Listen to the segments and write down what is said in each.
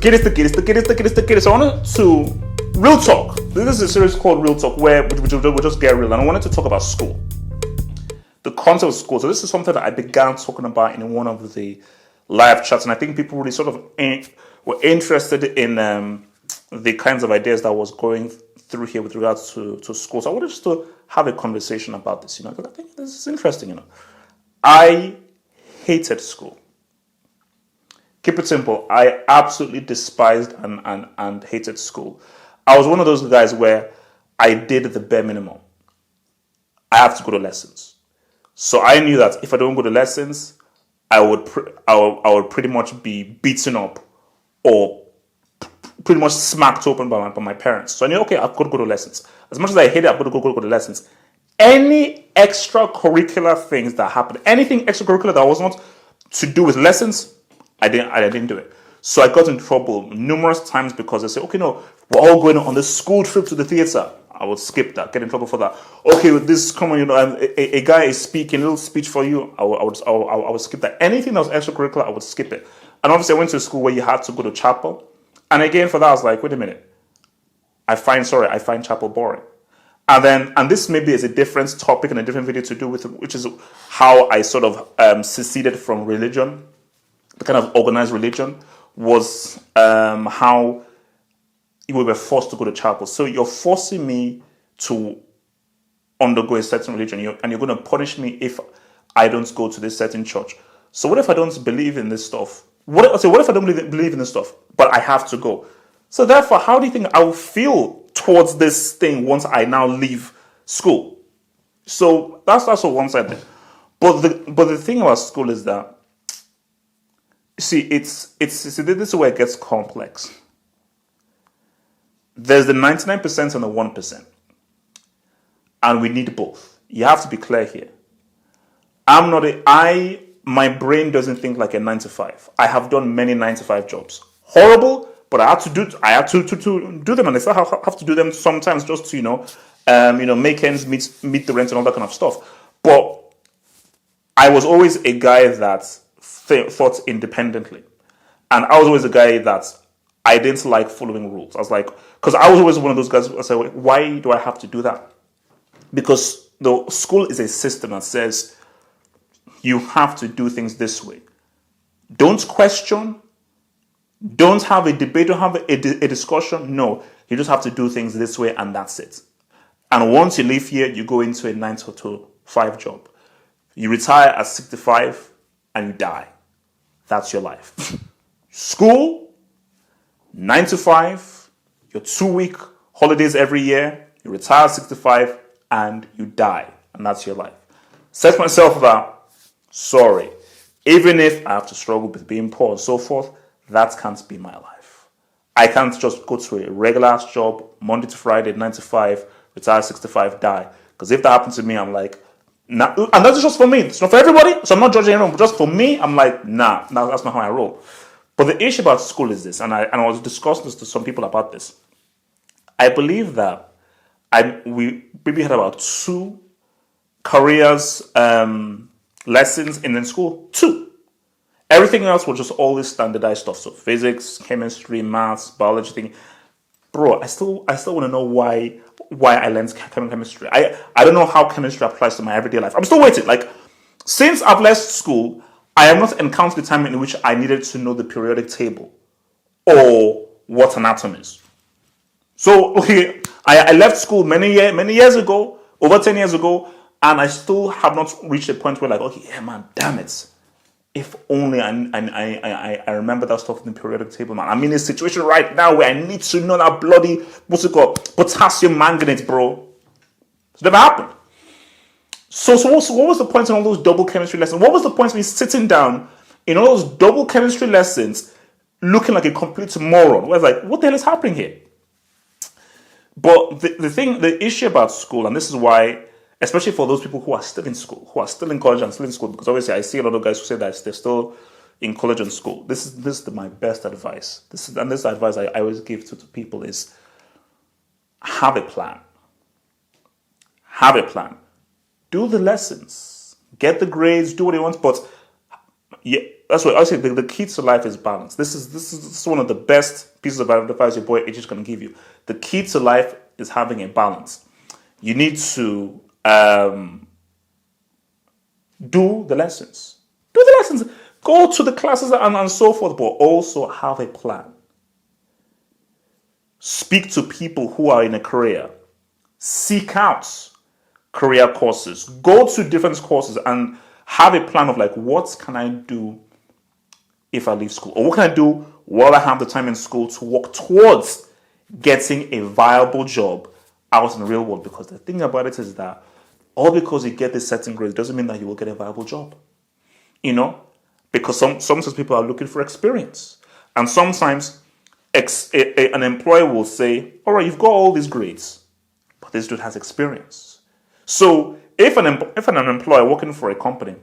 So I wanted to real talk. This is a series called Real Talk, where we'll just get real. And I wanted to talk about school, the concept of school. So this is something that I began talking about in one of the live chats, and I think people really sort of were interested in the kinds of ideas that I was going through here with regards to school. So I wanted just to have a conversation about this, because I think this is interesting. I hated school. Keep it simple. I absolutely despised and hated school. I was one of those guys where I did the bare minimum. I have to go to lessons. So I knew that if I don't go to lessons, I would pretty much be beaten up or pretty much smacked open by my parents. So I knew, okay, I've got to go to lessons. As much as I hate it, I've got to go to lessons. Any extracurricular things that happened, anything extracurricular that was not to do with lessons, I didn't do it. So I got in trouble numerous times because they said, okay, no, we're all going on this school trip to the theater. I would skip that, get in trouble for that. Okay, with this, come on, a guy is speaking, a little speech for you, I would skip that. Anything that was extracurricular, I would skip it. And obviously I went to a school where you had to go to chapel. And again, for that, I was like, wait a minute. I find chapel boring. And this maybe is a different topic and a different video to do with, which is how I sort of seceded from religion. The kind of organized religion was how we were forced to go to chapel. So you're forcing me to undergo a certain religion, and you're going to punish me if I don't go to this certain church. So what if I don't believe in this stuff? What if I don't believe in this stuff, but I have to go? So therefore, how do you think I will feel towards this thing once I now leave school? So that's what one side. But the thing about school is that, see, this is where it gets complex. There's the 99% and the 1%. And we need both. You have to be clear here. My brain doesn't think like a 9-to-5. I have done many 9-to-5 jobs. Horrible, but I had to do them, and I still have to do them sometimes just to, make ends meet the rent and all that kind of stuff. But I was always a guy that thought independently. And I was always a guy that I didn't like following rules. I was like, because I was always one of those guys who say, why do I have to do that? Because the school is a system that says you have to do things this way. Don't question. Don't have a debate. Don't have a discussion. No, you just have to do things this way, and that's it. And once you leave here, you go into a 9-to-5 job. You retire at 65 and you die. That's your life. School, 9-to-5, your 2-week holidays every year, you retire at 65 and you die. And that's your life. Set myself that, sorry, even if I have to struggle with being poor and so forth, that can't be my life. I can't just go to a regular ass job, Monday to Friday, 9-to-5, retire at 65, die. Because if that happened to me, I'm like, nah. And that's just for me. It's not for everybody, so I'm not judging anyone. But just for me, I'm like, nah, that's not how I roll. But the issue about school is this, and I was discussing this to some people about this. I believe that we maybe had about 2 careers lessons in school. 2. Everything else was just always standardized stuff. So physics, chemistry, maths, biology thing. Bro, I still want to know why I learned chemistry. I don't know how chemistry applies to my everyday life. I'm still waiting. Like, since I've left school, I have not encountered the time in which I needed to know the periodic table or what an atom is. So, okay, I left school many years ago, over 10 years ago, and I still have not reached a point where, like, okay, yeah, man, damn it. If only I remember that stuff in the periodic table, man. I'm in a situation right now where I need to know that bloody, what's it called, potassium manganate, bro. It's never happened. So what was the point in all those double chemistry lessons? What was the point of me sitting down in all those double chemistry lessons looking like a complete moron? Where I was like, what the hell is happening here? But the issue about school, and this is why, especially for those people who are still in school, who are still in college and still in school, because obviously I see a lot of guys who say that they're still in college and school. This is my best advice. This advice I always give to people is have a plan. Have a plan. Do the lessons. Get the grades. Do what you want. But Yeah, that's what I say. The key to life is balance. This is one of the best pieces of advice your boy H is going to give you. The key to life is having a balance. You need to do the lessons. Do the lessons. Go to the classes and so forth, but also have a plan. Speak to people who are in a career. Seek out career courses. Go to different courses and have a plan of like, what can I do if I leave school? Or what can I do while I have the time in school to work towards getting a viable job out in the real world? Because the thing about it is that all because you get this certain grade doesn't mean that you will get a viable job. You know? Because sometimes people are looking for experience. And sometimes an employer will say, all right, you've got all these grades, but this dude has experience. So if an employer working for a company,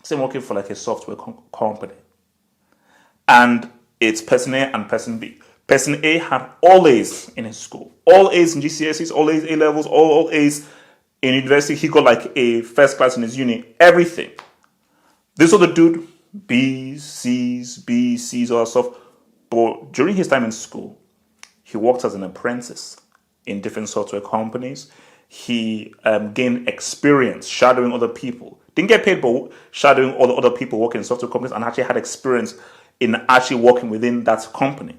say working for like a software company, and it's person A and person B. Person A had all A's in his school, all A's in GCSEs, all A's A levels, all A's in university. He got like a first class in his uni, everything. This other dude, B's, C's, all that stuff. But during his time in school, he worked as an apprentice in different software companies. He gained experience shadowing other people. Didn't get paid, but shadowing other people working in software companies, and actually had experience in actually working within that company.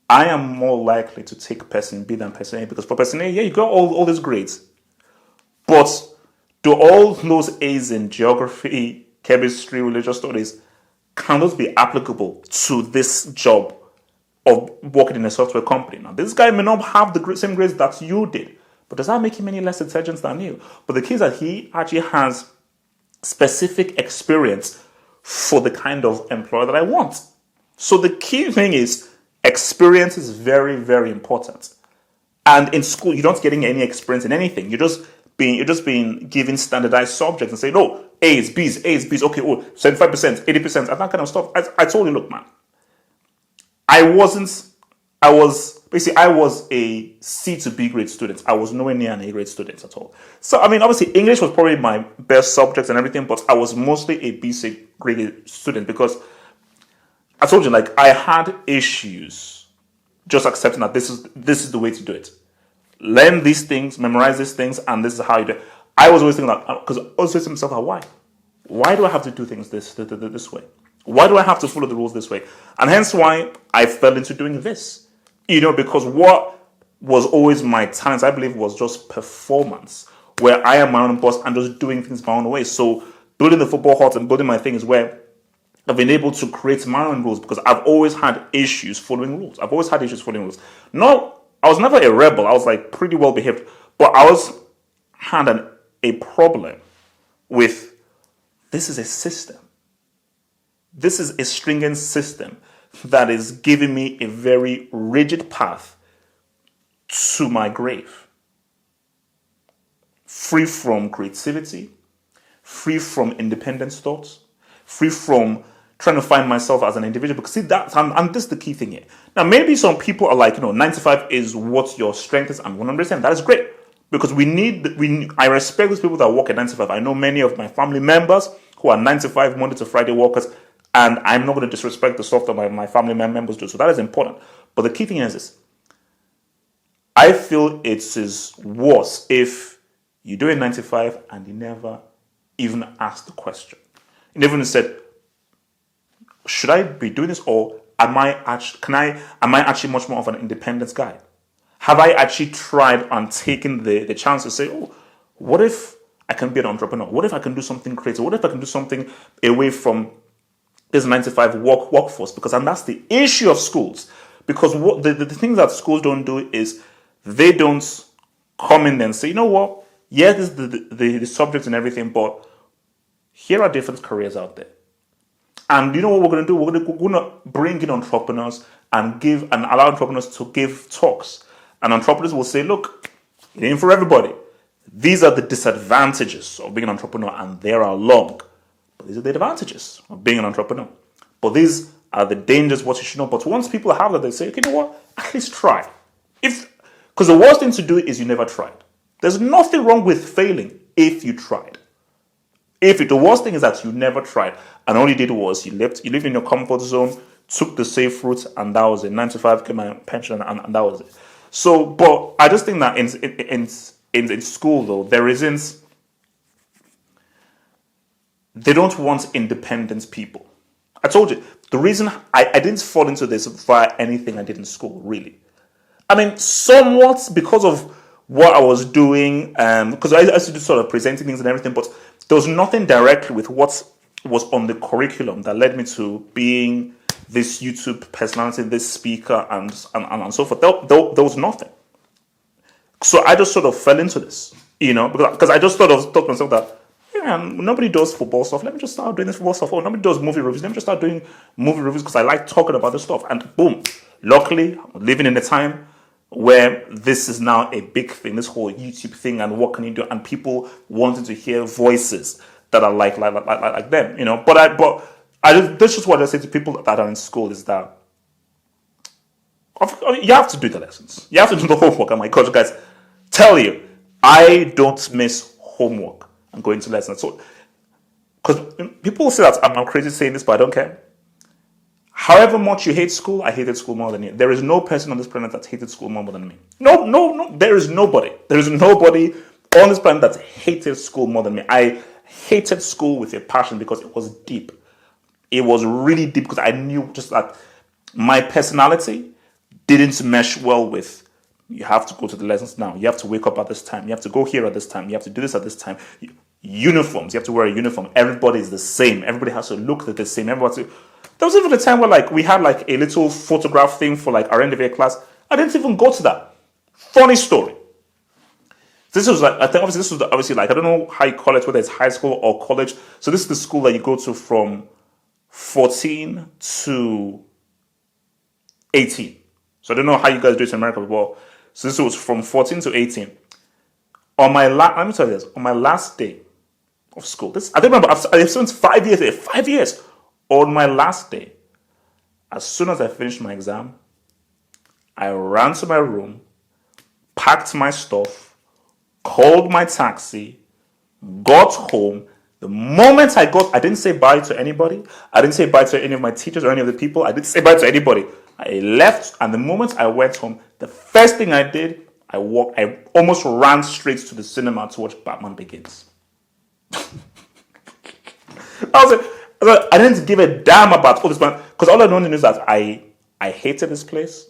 I am more likely to take person B than person A, because for person A, yeah, you got all these grades. But do all those A's in geography, chemistry, religious studies, can those be applicable to this job of working in a software company? Now, this guy may not have the same grades that you did, but does that make him any less intelligent than you? But the key is that he actually has specific experience for the kind of employer that I want. So the key thing is experience is very, very important. And in school, you're not getting any experience in anything. You're just being given standardized subjects and saying, oh, A's, B's, okay, 75%, 80%, and that kind of stuff. I told you, look, man, I was a C to B grade student. I was nowhere near an A grade student at all. So, I mean, obviously, English was probably my best subject and everything, but I was mostly a B, C grade student because I told you, like, I had issues just accepting that this is the way to do it. Learn these things, memorize these things, and this is how you do it. I was always thinking that, because I was saying to myself, why? Why do I have to do things this way? Why do I have to follow the rules this way? And hence why I fell into doing this. You know, because what was always my talent, I believe, was just performance, where I am my own boss and just doing things my own way. So building the football hut and building my thing is where I've been able to create my own rules, because I've always had issues following rules. I was never a rebel. I was like pretty well behaved, but I had a problem with, this is a system. This is a stringent system that is giving me a very rigid path to my grave. Free from creativity, free from independent thoughts, free from trying to find myself as an individual. Because see, and this is the key thing here. Now, maybe some people are like, 9 to 5 is what your strength is, and 100%. That is great. Because I respect those people that work at 9 to 5. I know many of my family members who are 9 to 5, Monday to Friday workers, and I'm not going to disrespect the stuff that my family members do. So that is important. But the key thing is this. I feel it is worse if you do a 9 to 5 and you never even ask the question. You never even said, should I be doing this, or am I actually much more of an independence guy? Have I actually tried and taken the chance to say, oh, what if I can be an entrepreneur? What if I can do something creative? What if I can do something away from this 9 to 5 workforce? Because, and that's the issue of schools. Because what the thing that schools don't do is they don't come in and say, you know what? Yeah, this is the subjects and everything, but here are different careers out there. And you know what we're going to do? We're going to bring in entrepreneurs and allow entrepreneurs to give talks. And entrepreneurs will say, look, it ain't for everybody. These are the disadvantages of being an entrepreneur, and there are long. But these are the advantages of being an entrepreneur. But these are the dangers, what you should know. But once people have that, they say, okay, you know what? At least try. Because the worst thing to do is you never tried. There's nothing wrong with failing if you tried. If the worst thing is that you never tried, and all you did was you lived in your comfort zone, took the safe route, and that was it. 9 to 5, get my pension, and that was it. So, but I just think that in school though, there isn't. They don't want independent people. I told you the reason I didn't fall into this via anything I did in school, really. I mean, somewhat because of what I was doing, because I used to do sort of presenting things and everything, but there was nothing directly with what was on the curriculum that led me to being this YouTube personality, this speaker, and so forth. There was nothing. So I just sort of fell into this, because I just thought to myself that, yeah, nobody does football stuff. Let me just start doing this football stuff. Or nobody does movie reviews. Let me just start doing movie reviews because I like talking about this stuff. And boom, luckily, I'm living in a time where this is now a big thing, this whole YouTube thing, and what can you do? And people wanting to hear voices that are like them, But this is what I say to people that are in school is that you have to do the lessons. You have to do the homework. And my coach guys tell you, I don't miss homework and going to lessons. So, because people say that I'm crazy saying this, but I don't care. However much you hate school, I hated school more than you. There is no person on this planet that hated school more than me. No. There is nobody. There is nobody on this planet that hated school more than me. I hated school with a passion because it was deep. It was really deep because I knew just that my personality didn't mesh well with you have to go to the lessons now. You have to wake up at this time. You have to go here at this time. You have to do this at this time. Uniforms. You have to wear a uniform. Everybody is the same. Everybody has to look the same. There was even a time where we had a little photograph thing for our end of year class. I didn't even go to that. Funny story. This was I think obviously this was obviously I don't know how you call it, whether it's high school or college. So this is the school that you go to from 14 to 18. So I don't know how you guys do it in America, but so this was from 14 to 18. Let me tell you this. On my last day of school, I don't remember. I've spent 5 years there. 5 years. On my last day, as soon as I finished my exam, I ran to my room, packed my stuff, called my taxi, got home. The moment I didn't say bye to anybody. I didn't say bye to any of my teachers or any of the people. I didn't say bye to anybody. I left, and the moment I went home, the first thing I did, I almost ran straight to the cinema to watch Batman Begins. I didn't give a damn about all this, because all I know is that I hated this place.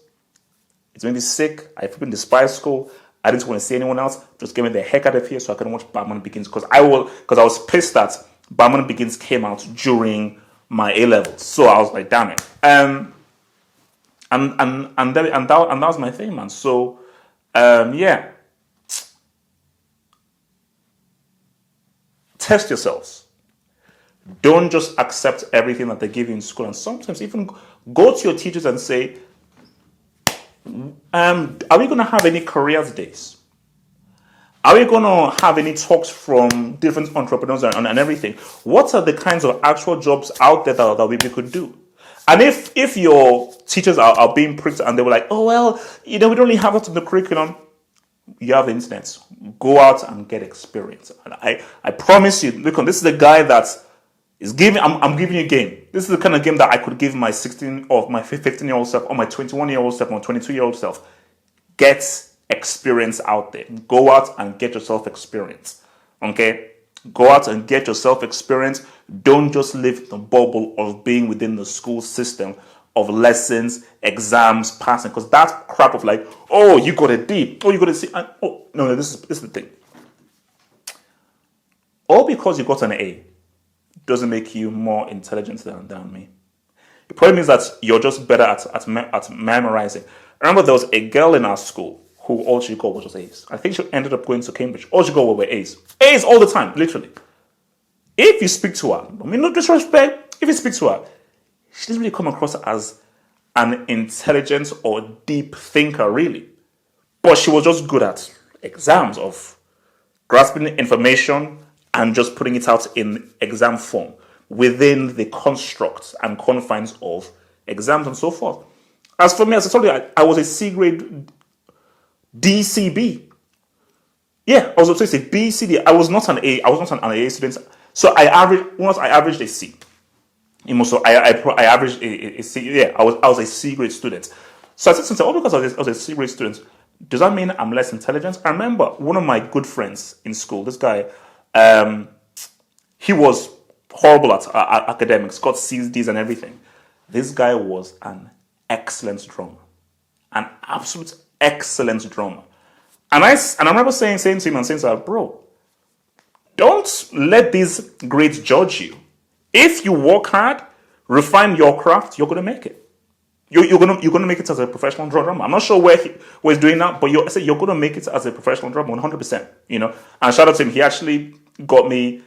It's made me sick. I freaking despise school. I didn't want to see anyone else. Just get me the heck out of here so I can watch Batman Begins, because I was pissed that Batman Begins came out during my A levels. So I was like, damn it. And that was my thing, man. So yeah, test yourselves. Don't just accept everything that they give you in school, and sometimes even go to your teachers and say, are we going to have any careers days? Are we going to have any talks from different entrepreneurs and everything? What are the kinds of actual jobs out there that we could do? And if your teachers are being pricked and they were like, oh, well, we don't really have it in the curriculum, you have the internet. Go out and get experience. And I promise you, look, this is the guy that is giving, I'm giving you a game. This is the kind of game that I could give my 16 or my 15-year-old self or my 21-year-old self or 22-year-old self. Get experience out there. Go out and get yourself experience. Okay? Go out and get yourself experience. Don't just live in the bubble of being within the school system of lessons, exams, passing. Because that crap of oh, you got a D. Oh, you got a C. No, this is the thing. All because you got an A doesn't make you more intelligent than me. It probably means that you're just better at memorizing. I remember there was a girl in our school who all she got was just A's. I think she ended up going to Cambridge. All she got were A's. A's all the time, literally. If you speak to her, no disrespect, if you speak to her, she doesn't really come across as an intelligent or deep thinker, really. But she was just good at exams, of grasping information and just putting it out in exam form within the constructs and confines of exams and so forth. As for me, as I told you, I was a C grade DCB. Yeah, I was supposed to say BCD. I was not an A. I was not an A student. So once I averaged a C. So I averaged a C. Yeah, I was a C grade student. So I said to myself, oh, because I was a C grade student, does that mean I'm less intelligent? I remember one of my good friends in school, this guy, he was horrible at academics, got C's, D's, and everything. This guy was an excellent drummer, an absolute excellent drummer. And I remember saying to him and saying to him, bro, don't let these grades judge you. If you work hard, refine your craft, you're going to make it. You're gonna make it as a professional drummer. I'm not sure where he's doing that, but you're going to make it as a professional drummer, 100%. And shout out to him. He actually got me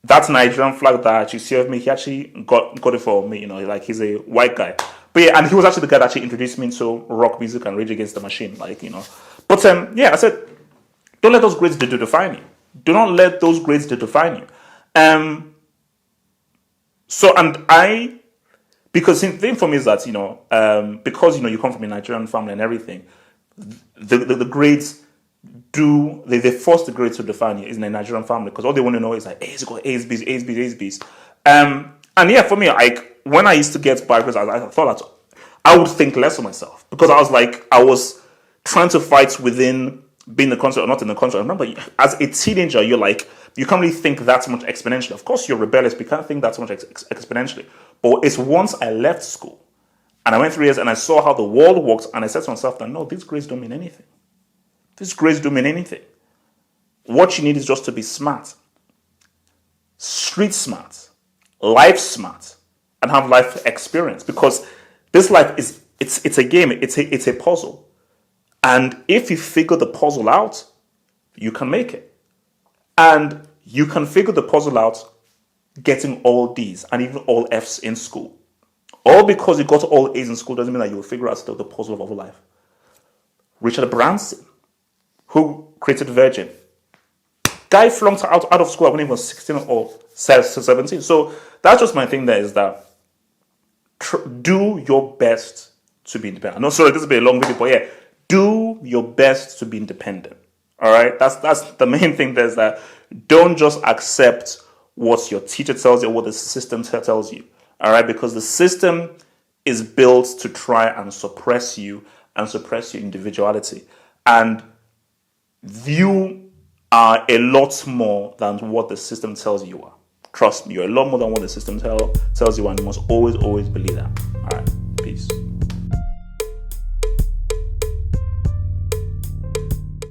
that Nigerian flag that you see of me. He actually got it for me. Like he's a white guy, but yeah, and he was actually the guy that actually introduced me to rock music and Rage Against the Machine. But I said, don't let those grades define you. Do not let those grades define you. Because the thing for me is that, because, you come from a Nigerian family and everything, the grades they force the grades to define you in a Nigerian family, because all they want to know is like, A's got A's, B's, A's, B's, A's, B's. And yeah, for me, when I used to get bad grades, I thought that I would think less of myself, because I was trying to fight within being in the country or not in the country. I remember as a teenager, you can't really think that much exponentially. Of course, you're rebellious, but you can't think that much exponentially. But it's once I left school and I went 3 years and I saw how the world works, and I said to myself that no, these grades don't mean anything. These grades don't mean anything. What you need is just to be smart, street smart, life smart, and have life experience. Because this life it's a game, it's a puzzle. And if you figure the puzzle out, you can make it. And you can figure the puzzle out getting all D's and even all F's in school. All because you got all A's in school doesn't mean that you will figure out still the puzzle of life. Richard Branson, who created Virgin, guy flunked out of school when he was 16 or 17. So that's just my thing there, is that do your best to be independent. No, sorry, this will be a long video, but yeah, do your best to be independent. All right, that's the main thing. There's that. Don't just accept what your teacher tells you or what the system tells you. All right, because the system is built to try and suppress you and suppress your individuality. And you are a lot more than what the system tells you are. Trust me, you're a lot more than what the system tells you, and you must always believe that. All right.